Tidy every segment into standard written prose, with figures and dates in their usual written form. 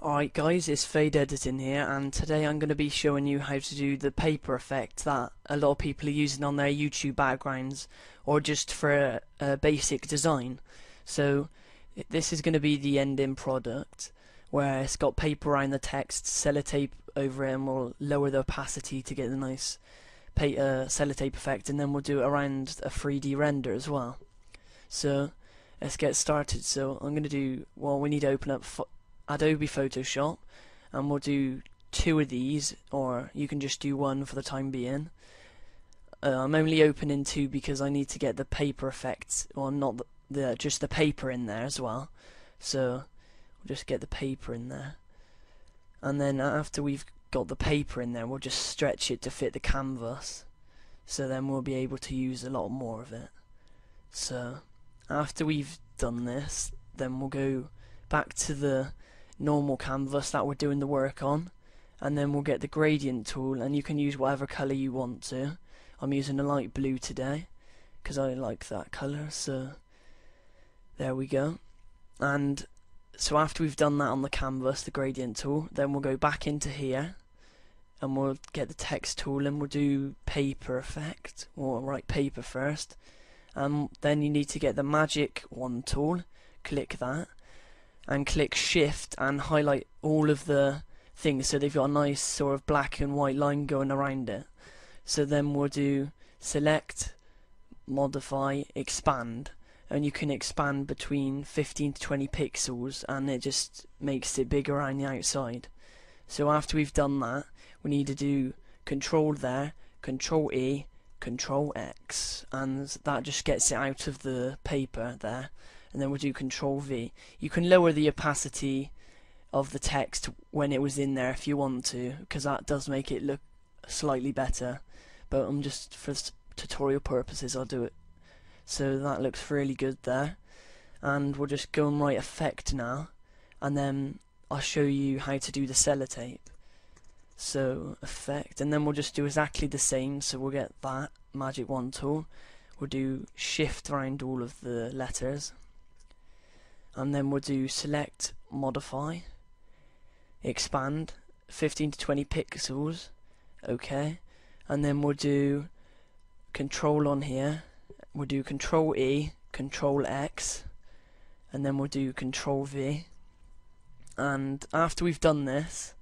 Alright guys, it's FadeEditing here, and today I'm going to be showing you how to do the paper effect that a lot of people are using on their YouTube backgrounds or just for a basic design. So this is going to be the ending product where it's got paper around the text, sellotape over it, and we'll lower the opacity to get the nice sellotape effect, and then we'll do it around a 3D render as well. So let's get started. So I'm going to do, well, we need to open up Adobe Photoshop, and we'll do 2 of these, or you can just do 1 for the time being. I'm only opening 2 because I need to get the paper effects, or not just the paper in there as well. So we'll just get the paper in there, and then after we've got the paper in there, we'll just stretch it to fit the canvas, so then we'll be able to use a lot more of it. So after we've done this, then we'll go back to the normal canvas that we're doing the work on, and then we'll get the gradient tool, and you can use whatever colour you want to. I'm using a light blue today because I like that colour, so there we go. And so after we've done that on the canvas, the gradient tool, then we'll go back into here and we'll get the text tool, and we'll do paper effect, or write paper first. Then you need to get the magic wand tool, click that, and click shift and highlight all of the things so they've got a nice sort of black and white line going around it. So then we'll do select, modify, expand, and you can expand between 15 to 20 pixels, and it just makes it bigger around the outside. So after we've done that, we need to do control there, control E, control X, and that just gets it out of the paper there. And then we'll do control V. You can lower the opacity of the text when it was in there if you want to, because that does make it look slightly better, but I'm just for tutorial purposes I'll do it. So that looks really good there, and we'll just go and write effect now, and then I'll show you how to do the sellotape. So effect, and then we'll just do exactly the same. So we'll get that magic wand tool, we'll do shift around all of the letters, and then we'll do select, modify, expand 15 to 20 pixels, okay, and then we'll do control on here, we'll do control E, control X, and then we'll do control V. And after we've done this,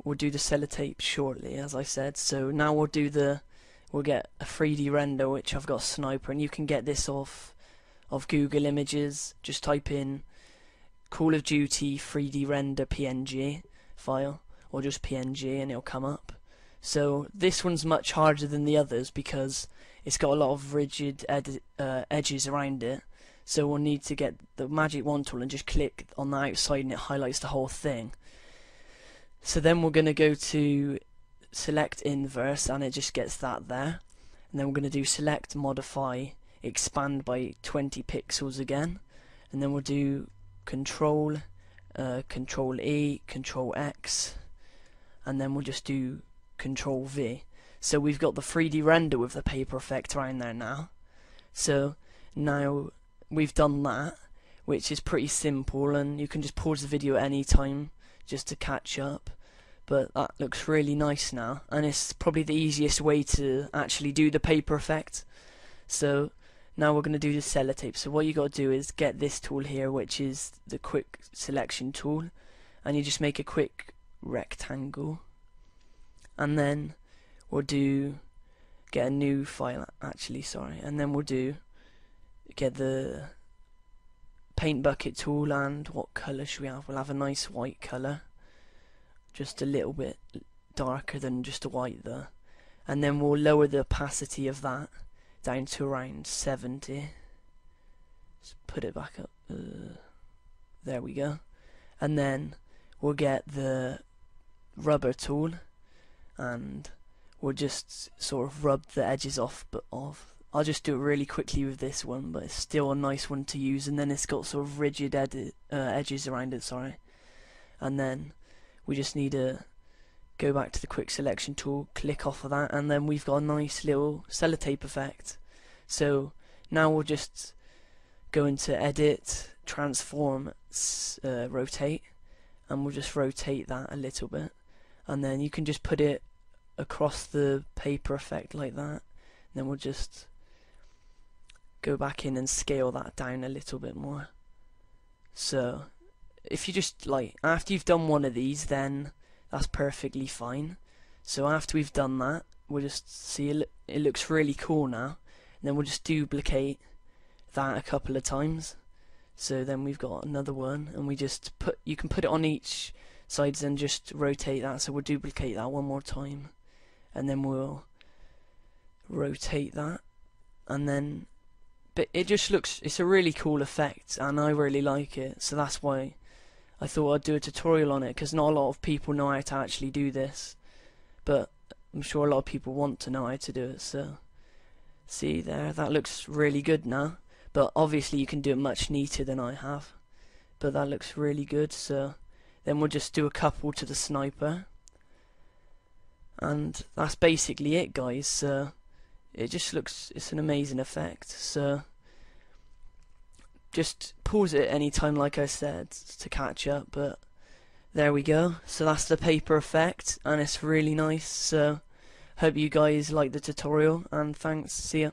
we'll do the sellotape shortly, as I said. So now we'll get a 3D render, which I've got Sniper, and you can get this off of Google Images. Just type in Call of Duty 3D render PNG file, or just PNG, and it'll come up. So this one's much harder than the others because it's got a lot of rigid edges around it. So we'll need to get the magic wand tool and just click on the outside, and it highlights the whole thing. So then we're going to go to select inverse, and it just gets that there. And then we're going to do select, modify, expand by 20 pixels again, and then we'll do control, control E, control X, and then we'll just do control V. So we've got the 3D render with the paper effect around there now. So now we've done that, which is pretty simple, and you can just pause the video at any time just to catch up. But that looks really nice now, and it's probably the easiest way to actually do the paper effect. So now we're going to do the sellotape. So what you got to do is get this tool here, which is the quick selection tool, and you just make a quick rectangle, and then we'll get a new file, and then we'll get the paint bucket tool, and what colour should we have? We'll have a nice white colour, just a little bit darker than just a white there, and then we'll lower the opacity of that down to around 70. Just put it back up, there we go. And then we'll get the rubber tool, and we'll just sort of rub the edges off. I'll just do it really quickly with this one, but it's still a nice one to use. And then it's got sort of rigid edges around it, sorry. And then we just need to go back to the quick selection tool, click off of that, and then we've got a nice little sellotape effect. So now we'll just go into edit, transform, rotate, and we'll just rotate that a little bit, and then you can just put it across the paper effect like that, and then we'll just go back in and scale that down a little bit more. So if you just like, after you've done one of these, then that's perfectly fine. So after we've done that, we'll just see it looks really cool now, and then we'll just duplicate that a couple of times. So then we've got another one, and you can put it on each sides and just rotate that. So we'll duplicate that one more time, and then we'll rotate that, and then but it just looks, it's a really cool effect, and I really like it. So that's why I thought I'd do a tutorial on it, because not a lot of people know how to actually do this, but I'm sure a lot of people want to know how to do it. So see there, that looks really good now, but obviously you can do it much neater than I have, but that looks really good. So then we'll just do a couple to the sniper, and that's basically it, guys. So it just looks, it's an amazing effect. So just pause it anytime, like I said, to catch up, but there we go. So that's the paper effect, and it's really nice. So hope you guys like the tutorial, and thanks, see ya.